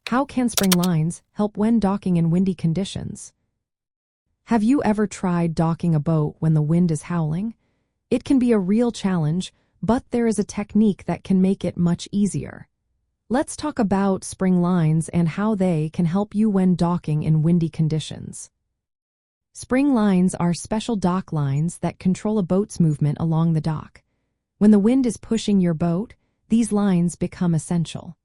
How can spring lines help when docking in windy conditions? Have you ever tried docking a boat when the wind is howling? It can be a real challenge, but there is a technique that can make it much easier. Let's talk about spring lines and how they can help you when docking in windy conditions. Spring lines are special dock lines that control a boat's movement along the dock. When the wind is pushing your boat, these lines become essential.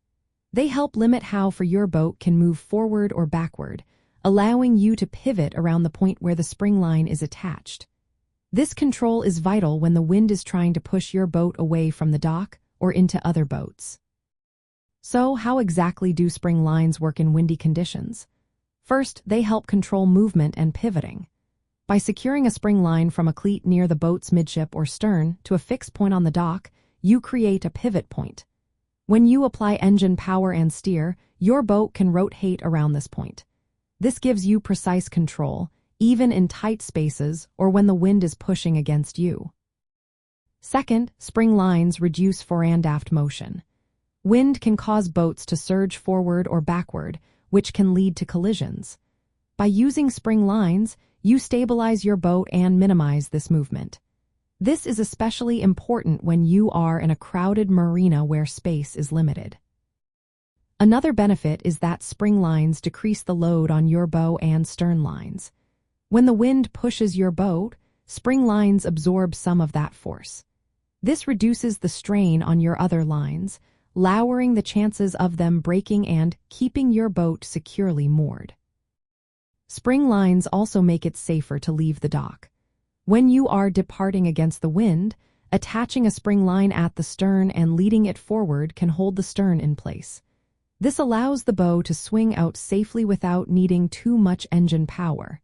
They help limit how far your boat can move forward or backward, allowing you to pivot around the point where the spring line is attached. This control is vital when the wind is trying to push your boat away from the dock or into other boats. So, how exactly do spring lines work in windy conditions? First, they help control movement and pivoting. By securing a spring line from a cleat near the boat's midship or stern to a fixed point on the dock, you create a pivot point. When you apply engine power and steer, your boat can rotate around this point. This gives you precise control, even in tight spaces or when the wind is pushing against you. Second, spring lines reduce fore and aft motion. Wind can cause boats to surge forward or backward, which can lead to collisions. By using spring lines, you stabilize your boat and minimize this movement. This is especially important when you are in a crowded marina where space is limited. Another benefit is that spring lines decrease the load on your bow and stern lines. When the wind pushes your boat, spring lines absorb some of that force. This reduces the strain on your other lines, lowering the chances of them breaking and keeping your boat securely moored. Spring lines also make it safer to leave the dock. When you are departing against the wind, attaching a spring line at the stern and leading it forward can hold the stern in place. This allows the bow to swing out safely without needing too much engine power.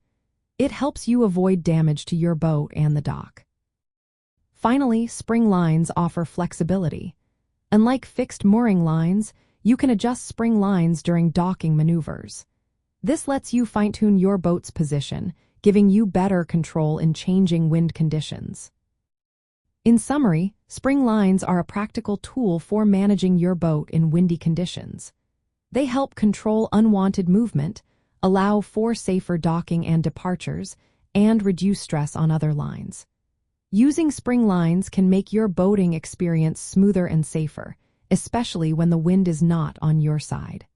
It helps you avoid damage to your boat and the dock. Finally, spring lines offer flexibility. Unlike fixed mooring lines, you can adjust spring lines during docking maneuvers. This lets you fine-tune your boat's position, giving you better control in changing wind conditions. In summary, spring lines are a practical tool for managing your boat in windy conditions. They help control unwanted movement, allow for safer docking and departures, and reduce stress on other lines. Using spring lines can make your boating experience smoother and safer, especially when the wind is not on your side.